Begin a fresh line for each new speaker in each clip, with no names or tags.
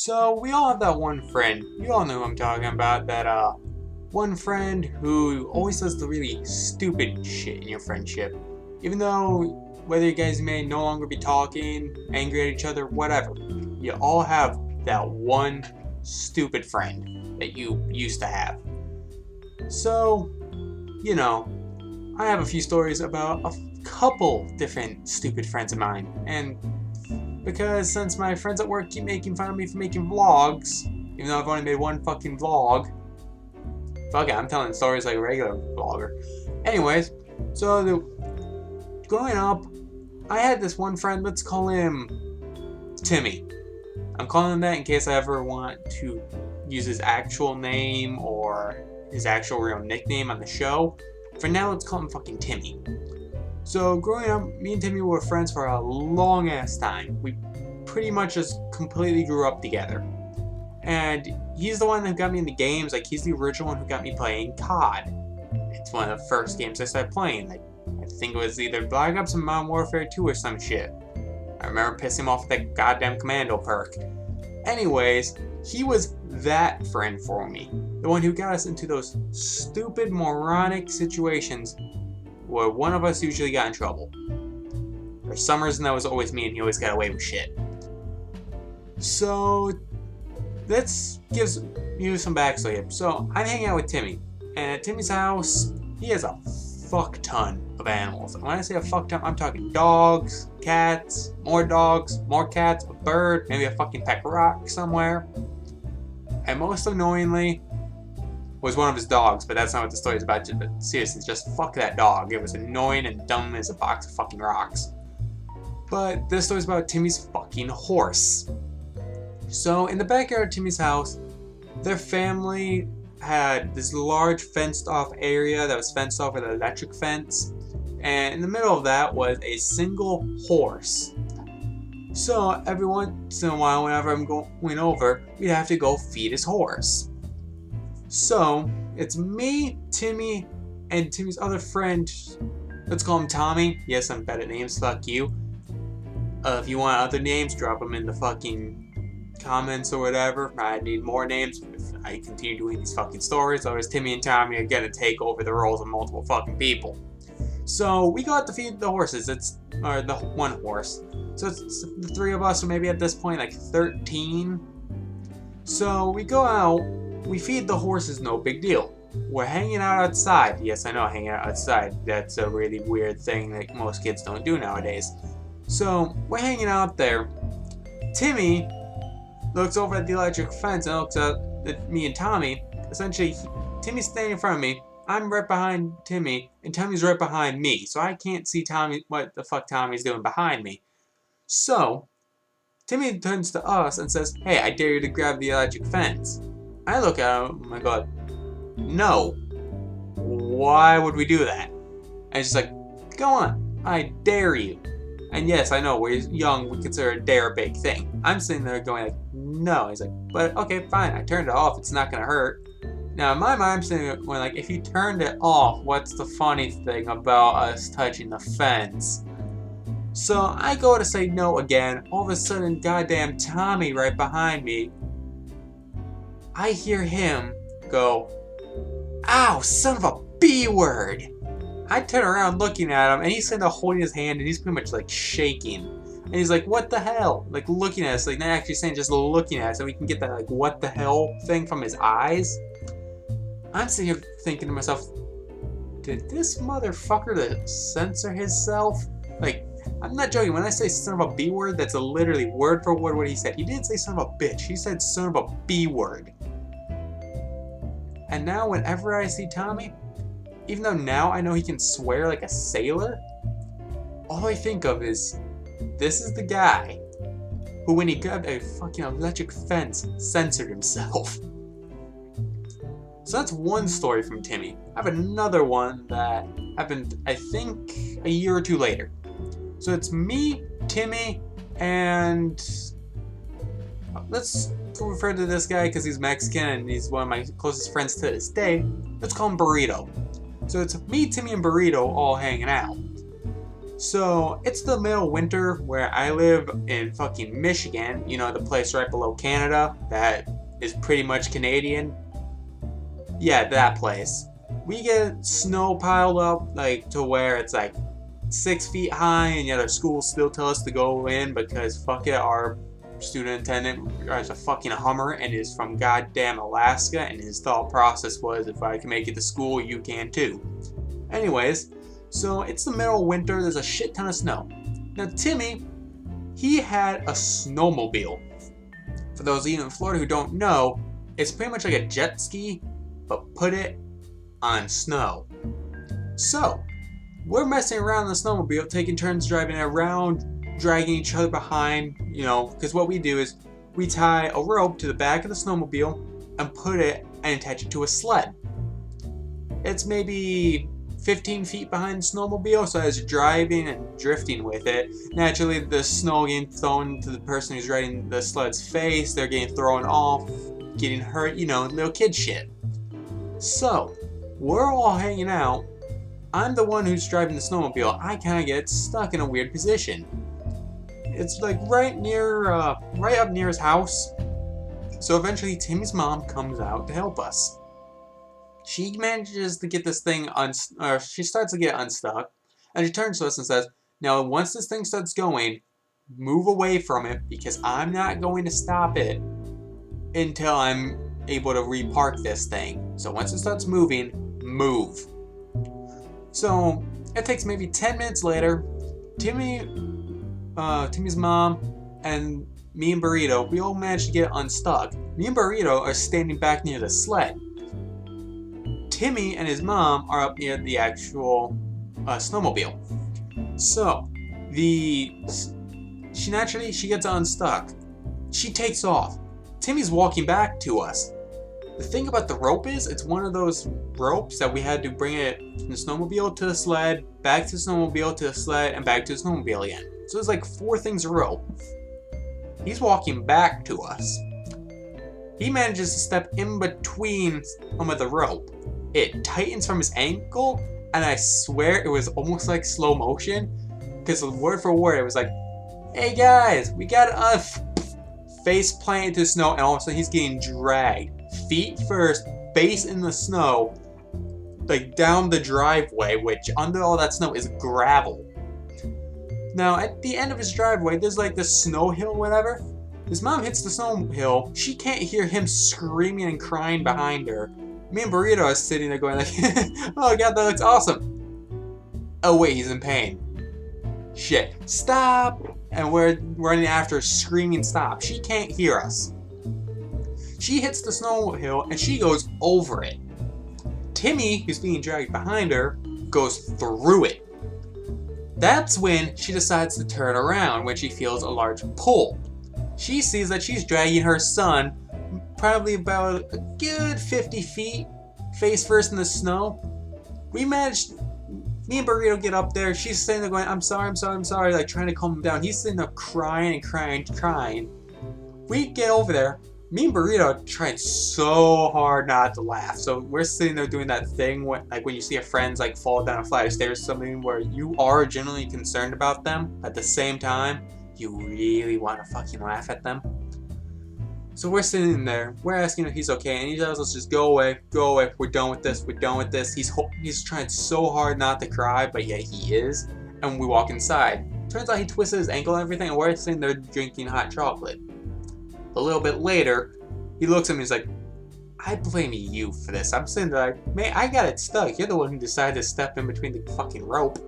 So we all have that one friend. You all know who I'm talking about. That one friend who always does the really stupid shit in your friendship. Even though whether you guys may no longer be talking, angry at each other, whatever, you all have that one stupid friend that you used to have. So, you know, I have a few stories about a couple different stupid friends of mine, and because since my friends at work keep making fun of me for making vlogs, even though I've only made one fucking vlog, fuck it, I'm telling stories like a regular vlogger. Anyways, growing up, I had this one friend, let's call him Timmy. I'm calling him that in case I ever want to use his actual name or his actual real nickname on the show. For now, let's call him fucking Timmy. So growing up, me and Timmy were friends for a long ass time. We pretty much just completely grew up together. And he's the one who got me into games. Like, he's the original one who got me playing COD. It's one of the first games I started playing. Like, I think it was either Black Ops or Modern Warfare 2 or some shit. I remember pissing him off with that goddamn commando perk. Anyways, he was that friend for me. The one who got us into those stupid, moronic situations where one of us usually got in trouble. For some reason, that was always me, and he always got away with shit. So, this gives you some backstory here. So, I'm hanging out with Timmy, and at Timmy's house, he has a fuck ton of animals. And when I say a fuck ton, I'm talking dogs, cats, more cats, a bird, maybe a fucking peck rock somewhere. And most annoyingly, was one of his dogs, but that's not what the story is about. But seriously, just fuck that dog. It was annoying and dumb as a box of fucking rocks. But this story is about Timmy's fucking horse. So in the backyard of Timmy's house, their family had this large fenced off area that was fenced off with an electric fence. And in the middle of that was a single horse. So every once in a while, whenever I'm going over, we'd have to go feed his horse. So, it's me, Timmy, and Timmy's other friend. Let's call him Tommy. Yes, I'm bad at names, fuck you. If you want other names, drop them in the fucking comments or whatever. I need more names if I continue doing these fucking stories. Otherwise, Timmy and Tommy are gonna take over the roles of multiple fucking people. So, we go out to feed the horses. Or the one horse. So, it's the three of us, or maybe at this point, like 13. So, we go out. We feed the horses, no big deal. We're hanging out outside. Yes, I know, hanging out outside. That's a really weird thing that most kids don't do nowadays. So, we're hanging out there. Timmy looks over at the electric fence and looks at me and Tommy. Essentially, Timmy's standing in front of me. I'm right behind Timmy, and Tommy's right behind me. So I can't see Tommy, what the fuck Tommy's doing behind me. So, Timmy turns to us and says, "Hey, I dare you to grab the electric fence." I look at him and I go, "No. Why would we do that?" And he's just like, "Go on. I dare you." And yes, I know, we're young, we consider a dare a big thing. I'm sitting there going like, "No." He's like, "But okay, fine. I turned it off. It's not going to hurt." Now, in my mind, I'm sitting there going like, if you turned it off, what's the funny thing about us touching the fence? So I go to say no again. All of a sudden, goddamn Tommy right behind me, I hear him go, "Ow, son of a B-word." I turn around looking at him, and he's kind of holding his hand, and he's pretty much like shaking. And he's like, "What the hell?" Like looking at us, like not actually saying, just looking at us, so we can get that like "what the hell" thing from his eyes. I'm sitting here thinking to myself, did this motherfucker censor himself? Like, I'm not joking. When I say son of a B-word, that's literally word for word what he said. He didn't say son of a bitch. He said son of a B-word. And now whenever I see Tommy, even though now I know he can swear like a sailor, all I think of is, this is the guy who, when he grabbed a fucking electric fence, censored himself. So that's one story from Timmy. I have another one that happened, I think, a year or two later. So it's me, Timmy, and let's refer to this guy because he's Mexican and he's one of my closest friends to this day. Let's call him Burrito. So it's me, Timmy, and Burrito all hanging out. So it's the middle of winter where I live in fucking Michigan, you know, the place right below Canada that is pretty much Canadian. Yeah, that place. We get snow piled up like to where it's like 6 feet high, and yet our schools still tell us to go in because fuck it, our student attendant drives a fucking Hummer and is from goddamn Alaska, and his thought process was, if I can make it to school, you can too. Anyways, so it's the middle of winter, there's a shit ton of snow. Now Timmy, he had a snowmobile. For those of you in Florida who don't know, it's pretty much like a jet ski, but put it on snow. So, we're messing around in the snowmobile, taking turns driving it around, dragging each other behind, you know, because what we do is we tie a rope to the back of the snowmobile and put it and attach it to a sled. It's maybe 15 feet behind the snowmobile, so as you're driving and drifting with it, naturally the snow getting thrown to the person who's riding the sled's face, they're getting thrown off, getting hurt, you know, little kid shit. So, we're all hanging out. I'm the one who's driving the snowmobile. I kind of get stuck in a weird position. It's like right up near his house. So eventually Timmy's mom comes out to help us. She manages to get this thing she starts to get unstuck, and she turns to us and says, "Now once this thing starts going, move away from it because I'm not going to stop it until I'm able to repark this thing. So once it starts moving, move." So it takes maybe 10 minutes later, Timmy's mom and me and Burrito, we all managed to get unstuck. Me and Burrito are standing back near the sled. Timmy and his mom are up near the actual snowmobile. So she gets unstuck. She takes off. Timmy's walking back to us. The thing about the rope is, it's one of those ropes that we had to bring it from the snowmobile to the sled, back to the snowmobile to the sled, and back to the snowmobile again. So it's like 4 things of rope. He's walking back to us. He manages to step in between some of the rope. It tightens from his ankle, and I swear it was almost like slow motion, because word for word it was like, "Hey guys, we got a face plant into the snow," and all of a sudden he's getting dragged. Feet first, face in the snow, like down the driveway, which under all that snow is gravel. Now, at the end of his driveway, there's like this snow hill, whatever. His mom hits the snow hill. She can't hear him screaming and crying behind her. Me and Burrito are sitting there going like, "Oh god, that looks awesome." Oh wait, he's in pain. Shit. Stop! And we're running after her, screaming stop. She can't hear us. She hits the snow hill and she goes over it. Timmy, who's being dragged behind her, goes through it. That's when she decides to turn around when she feels a large pull. She sees that she's dragging her son probably about a good 50 feet, face first in the snow. Me and Burrito get up there. She's sitting there going, I'm sorry, like trying to calm him down. He's sitting there crying. We get over there. Me and Burrito tried so hard not to laugh. So we're sitting there doing that thing when you see a friend's like fall down a flight of stairs or something where you are genuinely concerned about them. At the same time, you really want to fucking laugh at them. So we're sitting there, we're asking if he's okay, and he tells us just go away, we're done with this. He's trying so hard not to cry, but yet he is. And we walk inside. Turns out he twisted his ankle and everything, and we're sitting there drinking hot chocolate. A little bit later, he looks at me and he's like, I blame you for this. I'm sitting there like, man, I got it stuck. You're the one who decided to step in between the fucking rope.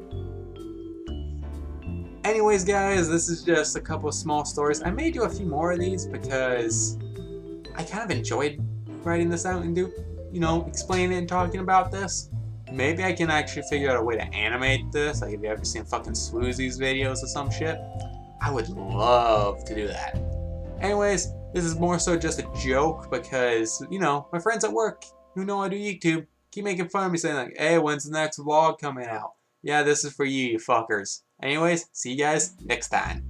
Anyways, guys, this is just a couple of small stories. I may do a few more of these because I kind of enjoyed writing this out and explaining and talking about this. Maybe I can actually figure out a way to animate this. Like if you ever seen fucking Swoozy's videos or some shit, I would love to do that. Anyways, this is more so just a joke because, my friends at work who know I do YouTube keep making fun of me saying like, hey, when's the next vlog coming out? Yeah, this is for you fuckers. Anyways, see you guys next time.